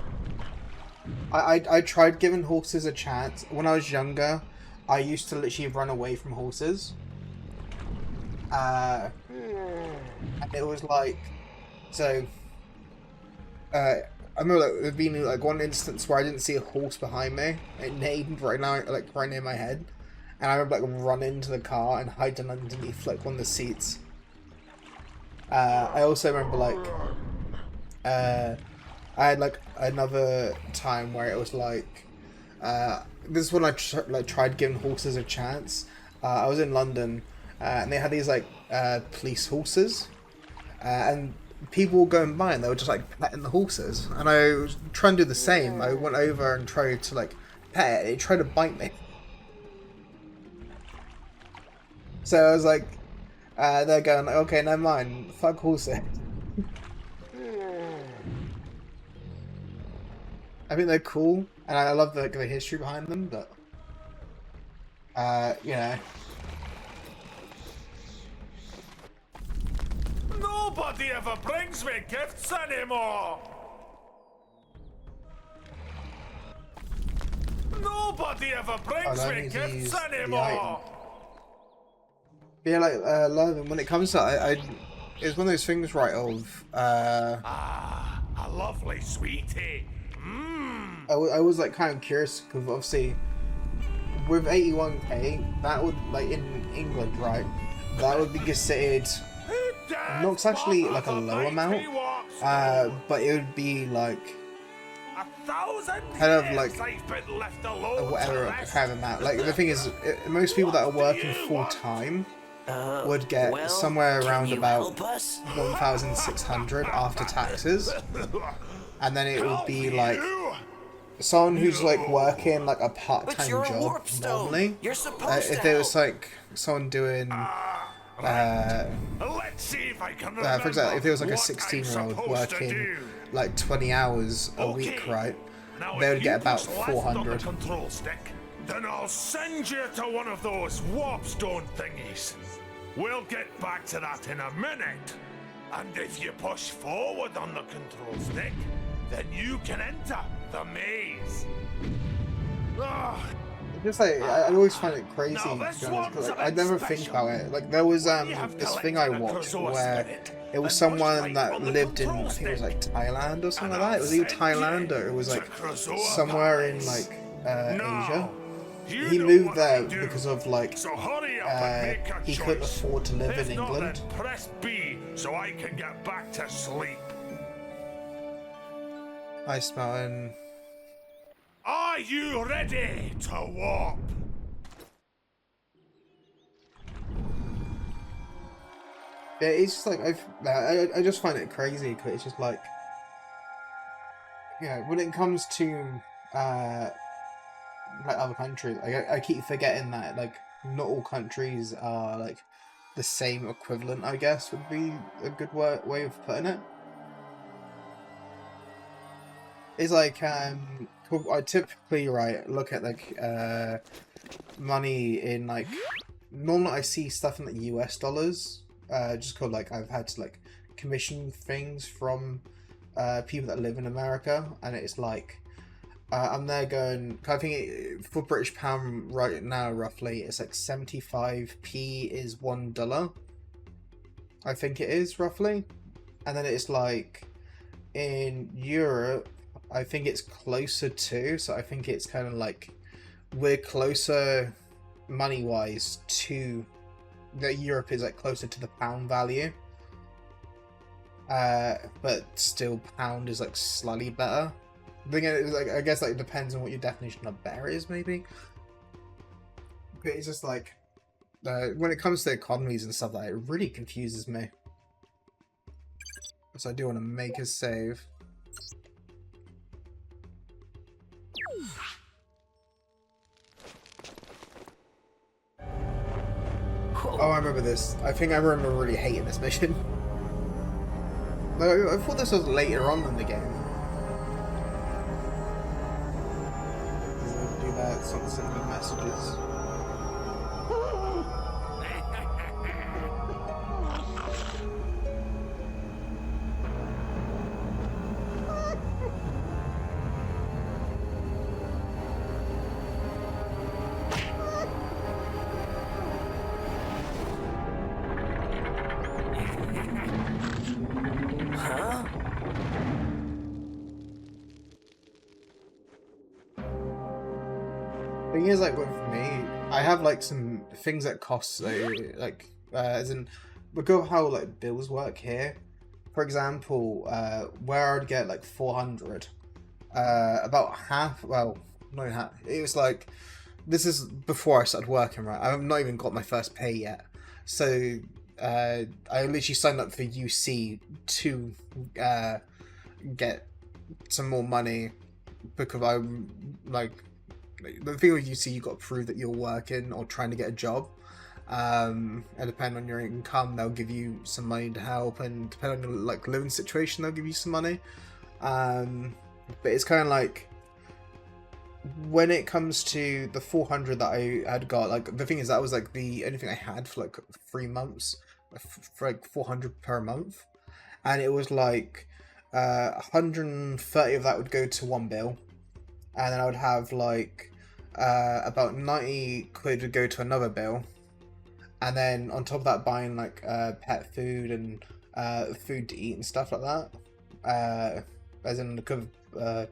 Speaker 1: I tried giving horses a chance. When I was younger, I used to literally run away from horses. And it was like, so, I remember like, there being like one instance where I didn't see a horse behind me. It neighed right now, like right near my head. And I remember like running into the car and hiding underneath like one of the seats. I also remember like, I had like another time where it was like, this is when I tried giving horses a chance. I was in London, and they had these like police horses, and people were going by and they were just like petting the horses, and I was trying to do the same. I went over and tried to like pet it. It tried to bite me. So I was like, they're going like, okay, never mind, fuck horses. I think they're cool, and I love the history behind them, but you know.
Speaker 2: Nobody ever brings me gifts anymore. Nobody ever brings me gifts anymore.
Speaker 1: Yeah, like when it comes to it's one of those things, right? Of
Speaker 2: a lovely sweetie.
Speaker 1: I was like kind of curious because obviously with 81k, that would, like, in England, right? That would be considered not actually like a low amount, but it would be like kind of like whatever kind of amount. Like the thing is, most people that are working full time would get somewhere around about 1,600 after taxes, and then it would be like someone who's like working like a part-time job normally. If there was like someone doing for example, if there was like a 16-year-old working like 20 hours a week, right, they would get about 400.
Speaker 2: Then I'll send you to one of those warpstone thingies. We'll get back to that in a minute. And if you push forward on the control stick, then you can enter the maze.
Speaker 1: Just like I always find it crazy, to be honest, 'cause, like, I never think about it. Like there was this thing I watched where it was someone that lived in, I think it was like Thailand or something like that. It was either Thailand or it was like somewhere in like Asia. He moved there because of like he couldn't afford to live in England.
Speaker 2: Press B so I can get back to sleep.
Speaker 1: Ice Mountain.
Speaker 2: Are you ready to warp?
Speaker 1: Yeah, it's just like I just find it crazy because it's just like, yeah, when it comes to like other countries, like, I keep forgetting that like not all countries are like the same equivalent, I guess would be a good way of putting it. It's like I typically look at like money in like normally I see stuff in like US dollars, just because like I've had to like commission things from people that live in America, and it's like I'm there going, I think for British pound right now roughly it's like 75p is $1, I think it is roughly, and then it's like in Europe I think it's closer to, so I think it's kind of like we're closer money wise to that Europe is like closer to the pound value, but still pound is like slightly better. I guess like it depends on what your definition of better is, maybe. But it's just like when it comes to economies and stuff like that, it really confuses me. So I do want to make a save. Oh, I remember this. I think I remember really hating this mission. Like, I thought this was later on in the game. Do that, sort send me messages. Thing is, like with me, I have like some things that cost like as in because of how like bills work here. For example, where I'd get like 400, about half. Well, not even half. It was like this is before I started working. Right, I've not even got my first pay yet, so I literally signed up for UC to get some more money because I'm like. The thing with UC, you got to prove that you're working or trying to get a job, and depending on your income, they'll give you some money to help, and depending on your like living situation, they'll give you some money. But it's kind of like when it comes to the 400 that I had got, like, the thing is that was like the only thing I had for like 3 months, for like 400 per month, and it was like 130 of that would go to one bill, and then I would have like about 90 quid would go to another bill, and then on top of that buying like pet food and food to eat and stuff like that, as in the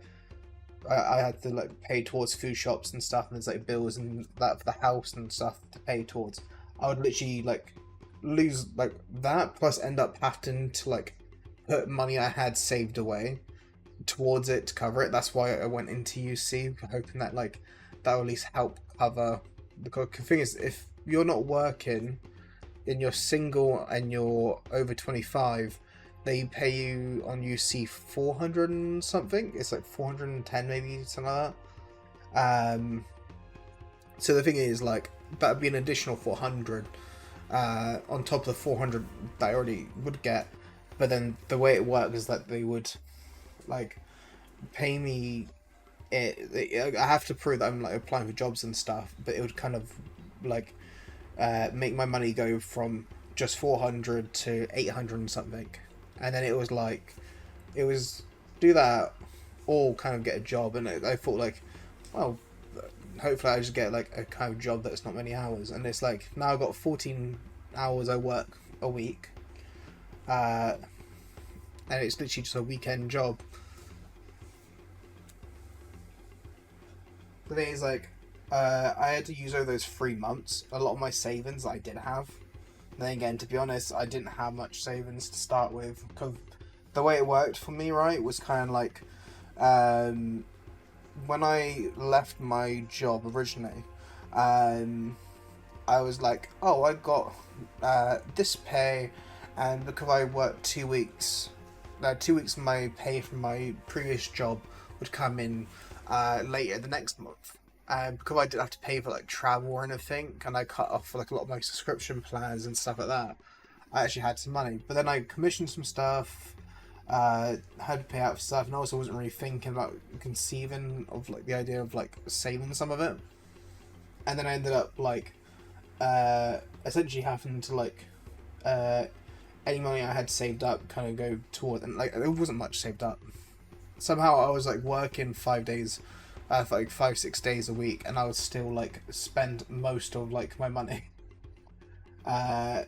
Speaker 1: I had to like pay towards food shops and stuff, and there's like bills and that for the house and stuff to pay towards. I would literally like lose like that, plus end up having to like put money I had saved away towards it to cover it. That's why I went into UC, hoping that like that will at least help cover. Because the thing is, if you're not working and you're single and you're over 25, they pay you on UC 400 and something. It's like 410 maybe, something like that. So the thing is, like, that would be an additional 400 on top of the 400 that I already would get. But then the way it works is that they would like pay me I have to prove that I'm like applying for jobs and stuff, but it would kind of like make my money go from just 400 to 800 and something. And then it was like, it was do that or kind of get a job. And I thought like, well, hopefully I just get like a kind of job that's not many hours. And it's like, now I've got 14 hours I work a week. And it's literally just a weekend job. The thing is like, I had to use over those 3 months. A lot of my savings that I did have. Then again, to be honest, I didn't have much savings to start with, because the way it worked for me, right, was kind of like, when I left my job originally, I was like, oh, I got this pay, and because I worked 2 weeks, 2 weeks of my pay from my previous job would come in later the next month. Because I didn't have to pay for like travel or anything, and I cut off like a lot of my subscription plans and stuff like that, I actually had some money. But then I commissioned some stuff, had to pay out for stuff, and I also wasn't really thinking about conceiving of like the idea of like saving some of it. And then I ended up like essentially having to like any money I had saved up kind of go toward, and like it wasn't much saved up. Somehow I was like working 5 days. For like 5-6 days a week, and I would still like spend most of like my money. And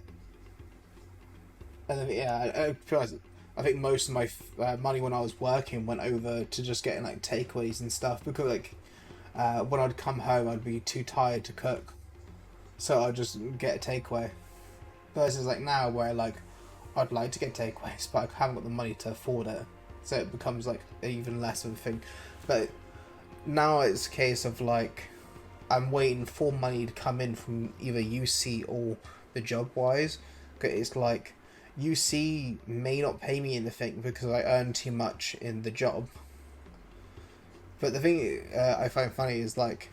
Speaker 1: then yeah, I think most of my money when I was working went over to just getting like takeaways and stuff, because like when I'd come home I'd be too tired to cook, so I'd just get a takeaway. Versus like now where like I'd like to get takeaways, but I haven't got the money to afford it, so it becomes like even less of a thing. But now it's a case of like I'm waiting for money to come in from either UC or the job wise. It's like UC may not pay me anything because I earn too much in the job. But the thing I find funny is like,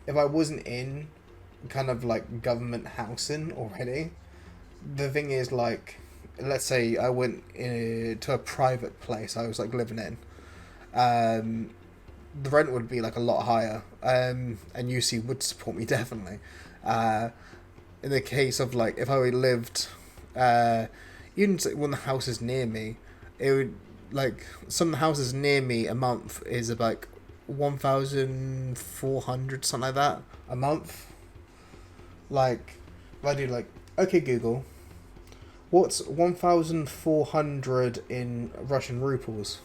Speaker 1: if I wasn't in kind of like government housing already, the thing is like, let's say I went to a private place I was like living in, the rent would be like a lot higher, and UC would support me definitely. In the case of like, if I lived even when the house is near me, it would like, some houses near me a month is like 1,400 something like that a month. Like if I do like, okay Google, what's 1,400 in Russian rubles?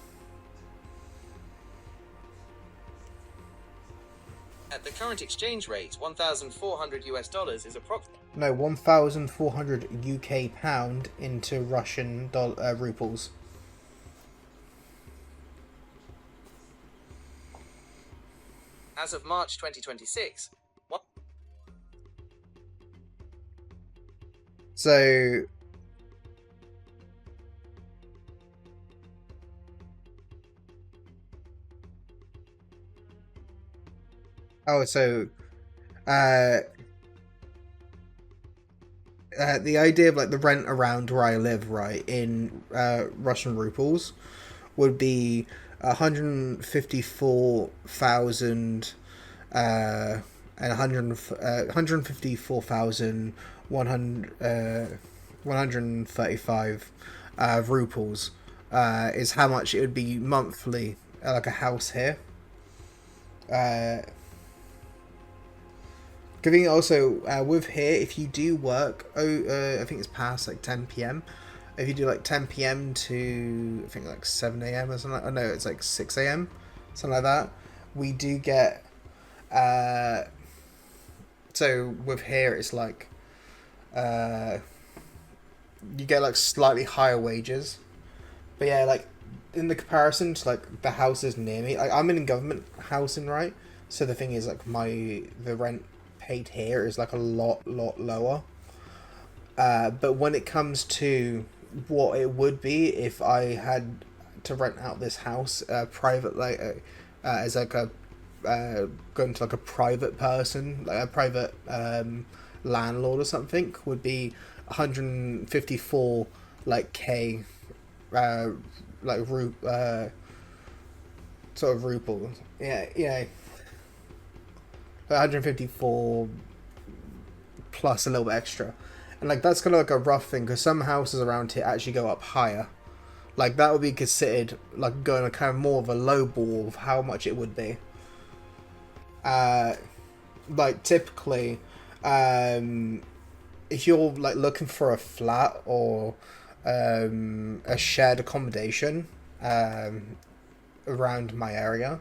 Speaker 9: At the current exchange rate, 1,400 US dollars is approximately...
Speaker 1: No, 1,400 UK pound into Russian rubles.
Speaker 9: As of March 2026, what?
Speaker 1: So... Oh, so... the idea of like the rent around where I live, right, in Russian rubles would be 154,000 and 154,135 rubles is how much it would be monthly, like a house here. Good thing also with here, if you do work, I think it's past like 10 p.m. If you do like 10 p.m. to I think like 7 a.m. or something, oh no, it's like 6 a.m. something like that. We do get so with here it's like you get like slightly higher wages, but yeah, like in the comparison to like the houses near me, like I'm in government housing, right? So the thing is like the rent paid here is like a lot lower. But when it comes to what it would be if I had to rent out this house private, like as like a going to like a private person, like a private landlord or something, would be 154 like K like sort of rubles. Yeah. 154 plus a little bit extra. And like that's kind of like a rough thing, because some houses around here actually go up higher. Like that would be considered like going a kind of more of a low ball of how much it would be. Like typically, if you're like looking for a flat or a shared accommodation around my area,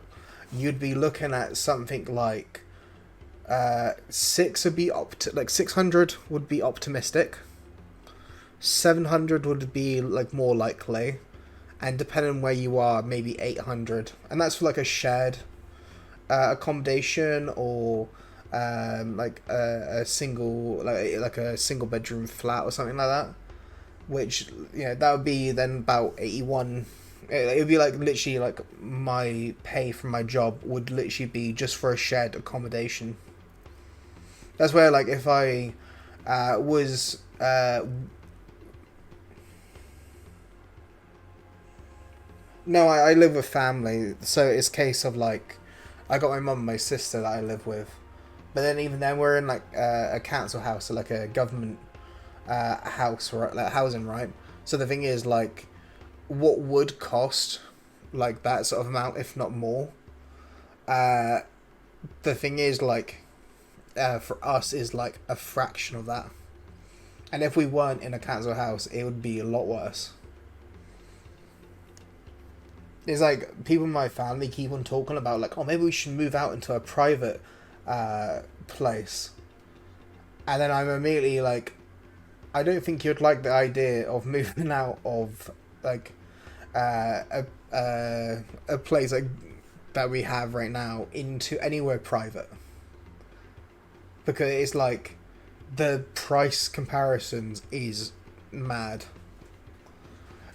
Speaker 1: you'd be looking at something like 600 would be optimistic. 700 would be like more likely, and depending on where you are, maybe 800, and that's for like a shared accommodation or like a single like a single bedroom flat or something like that. Which that would be then about 81. It would be like literally like my pay from my job would literally be just for a shared accommodation. That's where like if I was no, I live with family, so it's a case of like I got my mum and my sister that I live with, but then even then we're in like a council house, or like a government house, right, like housing, right? So the thing is like what would cost like that sort of amount, if not more, the thing is like for us is like a fraction of that, and if we weren't in a council house it would be a lot worse. It's like people in my family keep on talking about like, oh, maybe we should move out into a private place, and then I'm immediately like, I don't think you'd like the idea of moving out of like a place like that we have right now into anywhere private, because it's like the price comparisons is mad.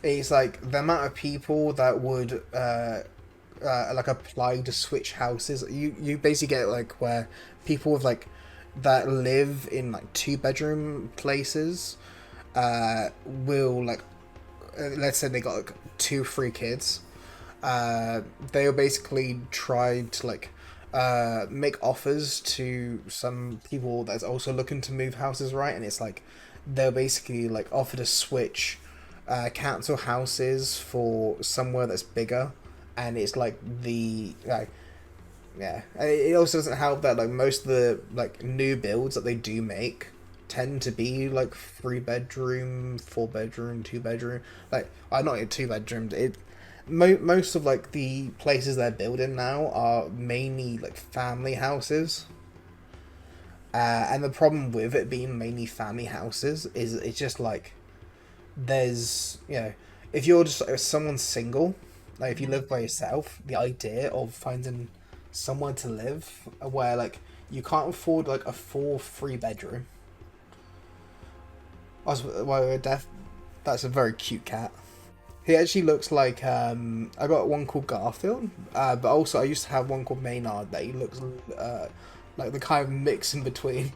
Speaker 1: It's like the amount of people that would like apply to switch houses. You basically get like where people with like that live in like 2-bedroom places will like let's say they got like 2-3 kids, they'll basically try to like make offers to some people that's also looking to move houses, right? And it's like they'll basically like offer to switch council houses for somewhere that's bigger, and it's like the like yeah, and it also doesn't help that like most of the like new builds that they do make tend to be like 3-bedroom, 4-bedroom, 2-bedroom. Like not in 2 bedrooms. Most of like the places they're building now are mainly like family houses. And the problem with it being mainly family houses is it's just like there's if you're just like, someone single, like if you live by yourself, the idea of finding somewhere to live where like you can't afford like a full 3-bedroom. That's a very cute cat. He actually looks like I got one called Garfield, but also I used to have one called Maynard that he looks like the kind of mix in between.